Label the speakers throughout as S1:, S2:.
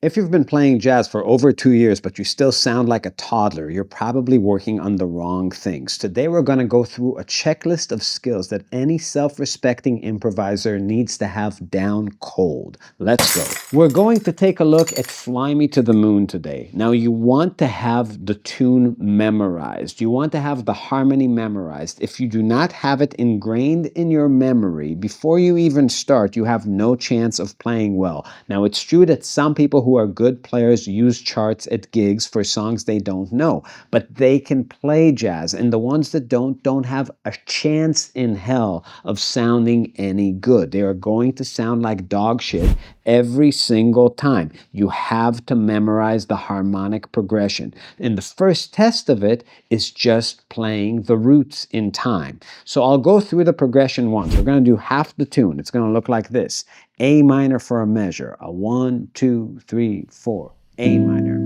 S1: If you've been playing jazz for over 2 years, but you still sound like a toddler, you're probably working on the wrong things. Today, we're going to go through a checklist of skills that any self-respecting improviser needs to have down cold. Let's go. We're going to take a look at Fly Me to the Moon today. Now, you want to have the tune memorized. You want to have the harmony memorized. If you do not have it ingrained in your memory, before you even start, you have no chance of playing well. Now, it's true that some people who are good players use charts at gigs for songs they don't know, but they can play jazz, and the ones that don't have a chance in hell of sounding any good. They are going to sound like dog shit every single time. You have to memorize the harmonic progression, and the first test of it is just playing the roots in time. So I'll go through the progression once. We're going to do half the tune. It's going to look like this. A minor for a measure, a 1, 2, 3, 4, A minor,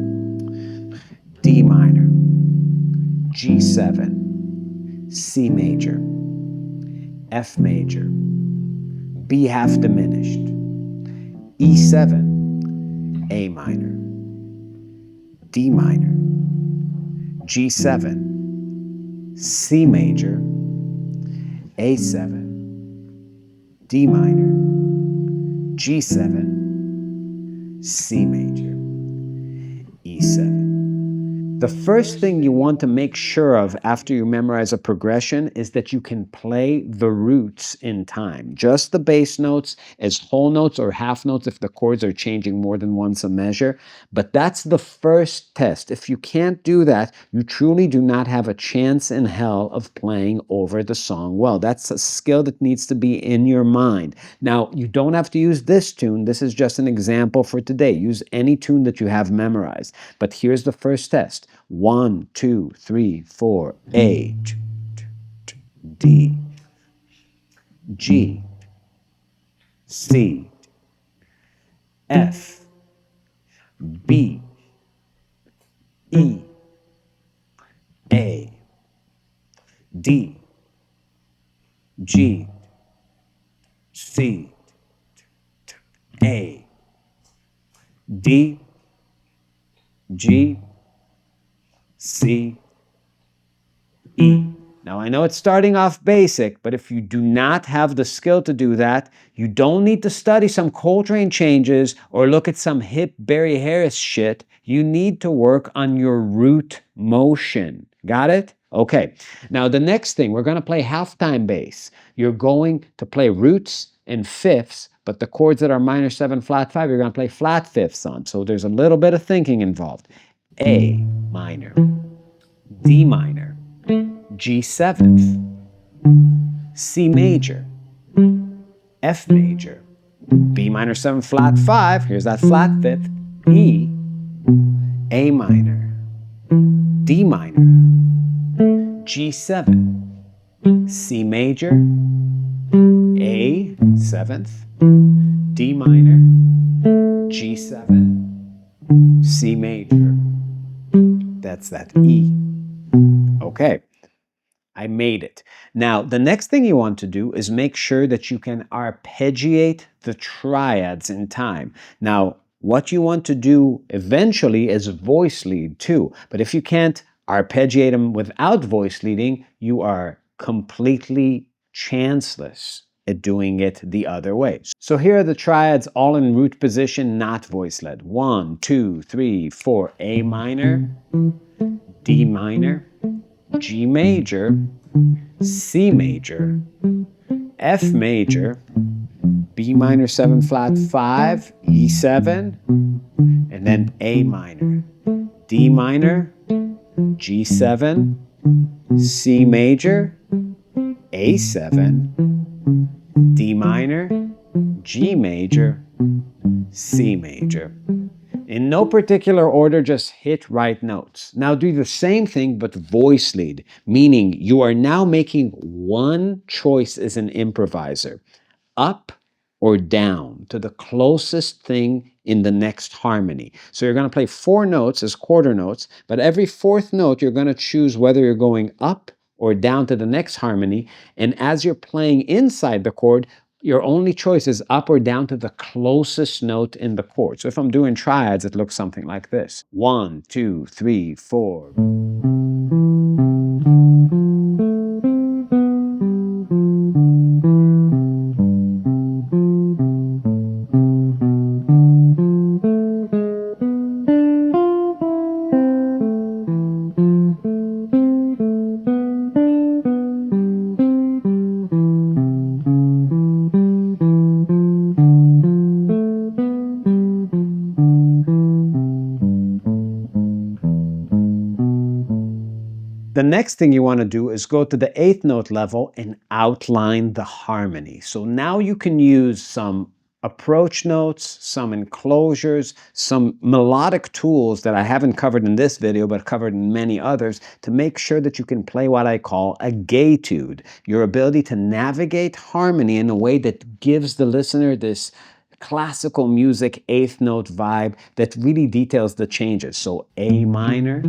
S1: D minor, G7, C major, F major, B half diminished, E7, A minor, D minor, G7, C major, A7, D minor, G7, C major, E7. The first thing you want to make sure of after you memorize a progression is that you can play the roots in time. Just the bass notes as whole notes or half notes if the chords are changing more than once a measure. But that's the first test. If you can't do that, you truly do not have a chance in hell of playing over the song well. That's a skill that needs to be in your mind. Now, you don't have to use this tune. This is just an example for today. Use any tune that you have memorized. But here's the first test. 1, 2, 3, 4, A, D, G, C, F, B, E, A, D, G, C, A, D, G, C, E. Now, I know it's starting off basic, but if you do not have the skill to do that, you don't need to study some Coltrane changes or look at some hip Barry Harris shit. You need to work on your root motion. Got it? Okay. Now, the next thing, we're going to play halftime bass. You're going to play roots and fifths, but the chords that are minor 7, flat 5, you're going to play flat fifths on. So there's a little bit of thinking involved. A minor, D minor, G7, C major, F major, B minor 7 flat 5, here's that flat fifth, E, A minor, D minor, G7, C major, A 7th, D minor, G7, C major. That's that E. Okay, I made it. Now, the next thing you want to do is make sure that you can arpeggiate the triads in time. Now, what you want to do eventually is voice lead too. But if you can't arpeggiate them without voice leading, you are completely chanceless at doing it the other way. So here are the triads all in root position, not voice led. 1, 2, 3, 4, A minor, D minor, G major, C major, F major, B minor 7 flat 5, E7, and then A minor, D minor, G7, C major, A7, D minor, G major, C major. In no particular order, just hit right notes. Now do the same thing, but voice lead, meaning you are now making one choice as an improviser, up or down to the closest thing in the next harmony. So you're going to play 4 notes as quarter notes, but every 4th note, you're going to choose whether you're going up or down to the next harmony. And as you're playing inside the chord, your only choice is up or down to the closest note in the chord. So if I'm doing triads, it looks something like this. 1, 2, 3, 4. The next thing you want to do is go to the 8th note level and outline the harmony. So now you can use some approach notes, some enclosures, some melodic tools that I haven't covered in this video, but covered in many others, to make sure that you can play what I call a gaytude, your ability to navigate harmony in a way that gives the listener this classical music 8th note vibe that really details the changes. So A minor,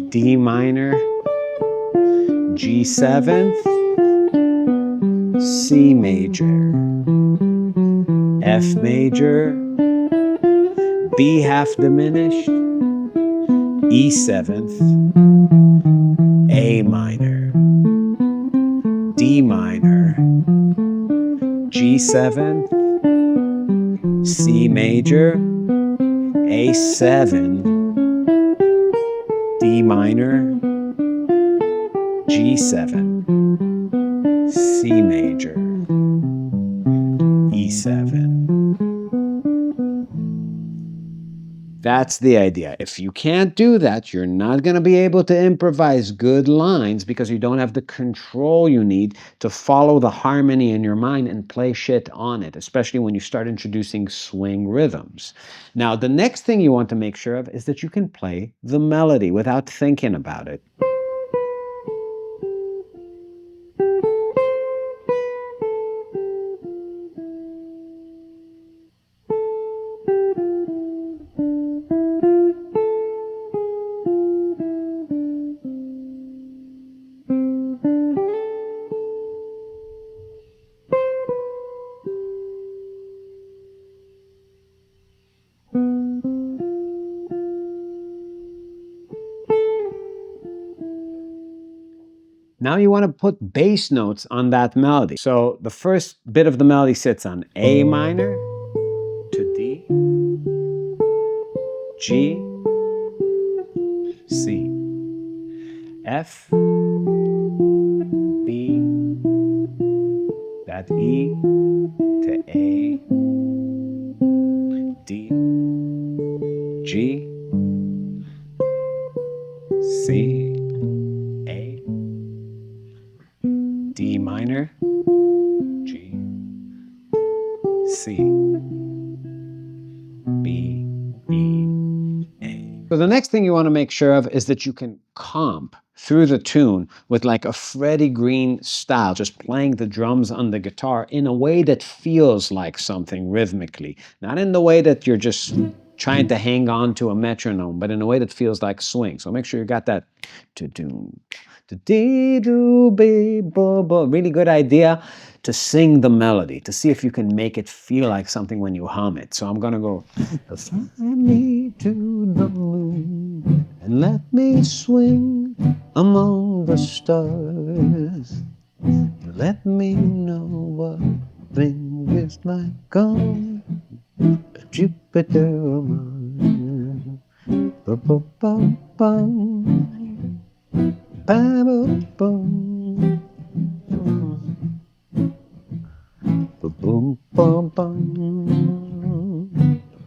S1: D minor, G7, C major, F major, B half diminished, E7, A minor, D minor, G7, C major, A7, D minor, G7, C major, E7. That's the idea. If you can't do that, you're not going to be able to improvise good lines because you don't have the control you need to follow the harmony in your mind and play shit on it, especially when you start introducing swing rhythms. Now, the next thing you want to make sure of is that you can play the melody without thinking about it. Now you want to put bass notes on that melody. So the first bit of the melody sits on A minor to D, G, C, F, B, that E to A, D, G, C, A, D minor, G, C, B, E, A. So the next thing you want to make sure of is that you can comp through the tune with like a Freddie Green style, just playing the drums on the guitar in a way that feels like something rhythmically, not in the way that you're just trying to hang on to a metronome, but in a way that feels like swing. So make sure you got that to-do, to-dee-doo-be-bo-bo. Really good idea to sing the melody, to see if you can make it feel like something when you hum it. So I'm gonna go, fly me to the moon and let me swing among the stars. Let me know what spring is like on Jupiter or Mars. Ba-ba-ba-bum. Ba-ba-bum. Ba-boom, bum-bum.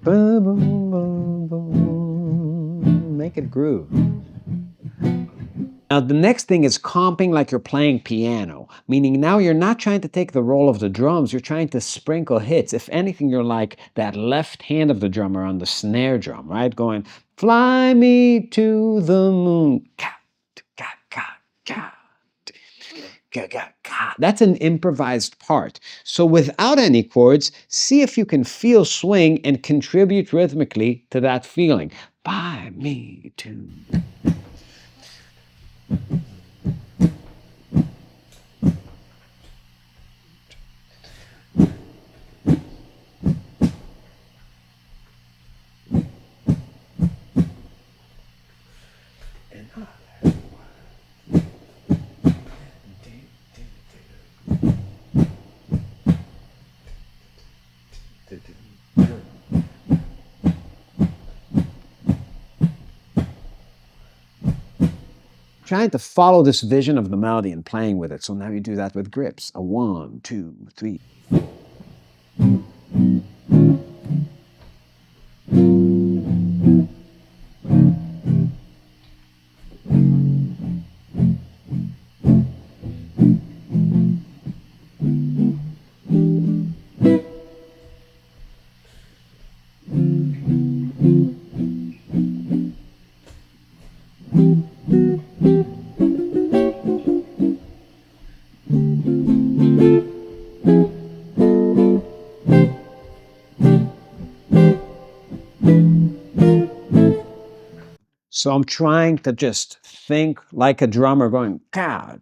S1: Ba-boom-bum-bum. Make it groove. Now, the next thing is comping like you're playing piano, meaning now you're not trying to take the role of the drums, you're trying to sprinkle hits. If anything, you're like that left hand of the drummer on the snare drum, right? Going, fly me to the moon. That's an improvised part. So without any chords, see if you can feel swing and contribute rhythmically to that feeling. Fly me to... trying to follow this vision of the melody and playing with it. So now you do that with grips. A 1, 2, 3. So I'm trying to just think like a drummer going ka,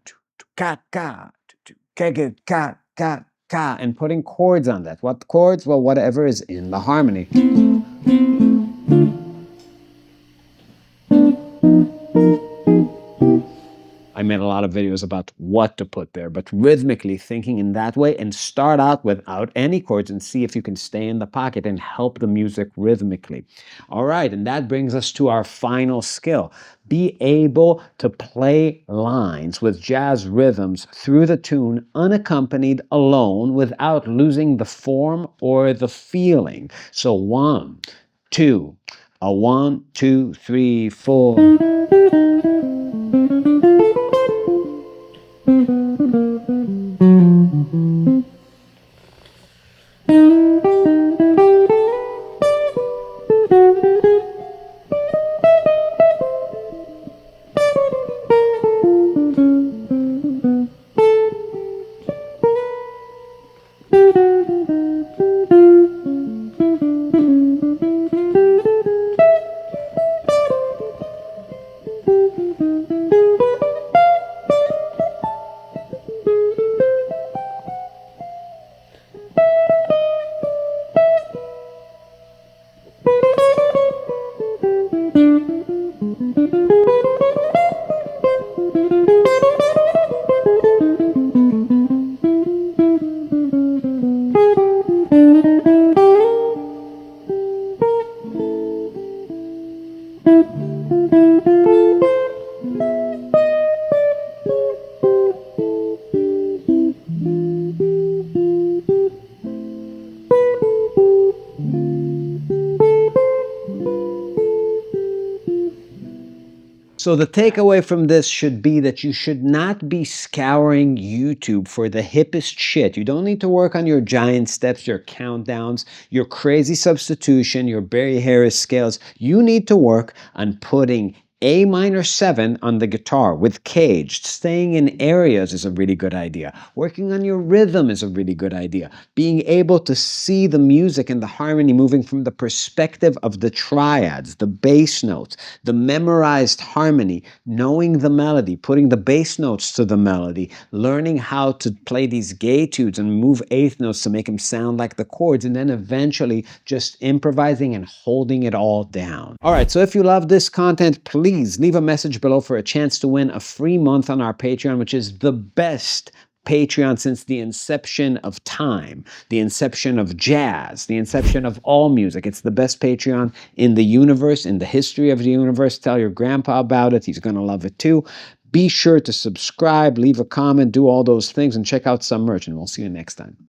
S1: ka, ka, ka, ka, ka, and putting chords on that. What chords? Well, whatever is in the harmony. I made a lot of videos about what to put there, but rhythmically thinking in that way, and start out without any chords and see if you can stay in the pocket and help the music rhythmically. All right, and that brings us to our final skill. Be able to play lines with jazz rhythms through the tune unaccompanied alone without losing the form or the feeling. So 1, 2, a 1, 2, 3, 4. So the takeaway from this should be that you should not be scouring YouTube for the hippest shit. You don't need to work on your giant steps, your countdowns, your crazy substitution, your Barry Harris scales. You need to work on putting A minor 7 on the guitar with caged. Staying in areas is a really good idea. Working on your rhythm is a really good idea. Being able to see the music and the harmony moving from the perspective of the triads, the bass notes, the memorized harmony, knowing the melody, putting the bass notes to the melody, learning how to play these gay tunes and move eighth notes to make them sound like the chords, and then eventually just improvising and holding it all down. All right, so if you love this content, please leave a message below for a chance to win a free month on our Patreon, which is the best Patreon since the inception of time, the inception of jazz, the inception of all music. It's the best Patreon in the universe, in the history of the universe. Tell your grandpa about it. He's going to love it too. Be sure to subscribe, leave a comment, do all those things, and check out some merch, and we'll see you next time.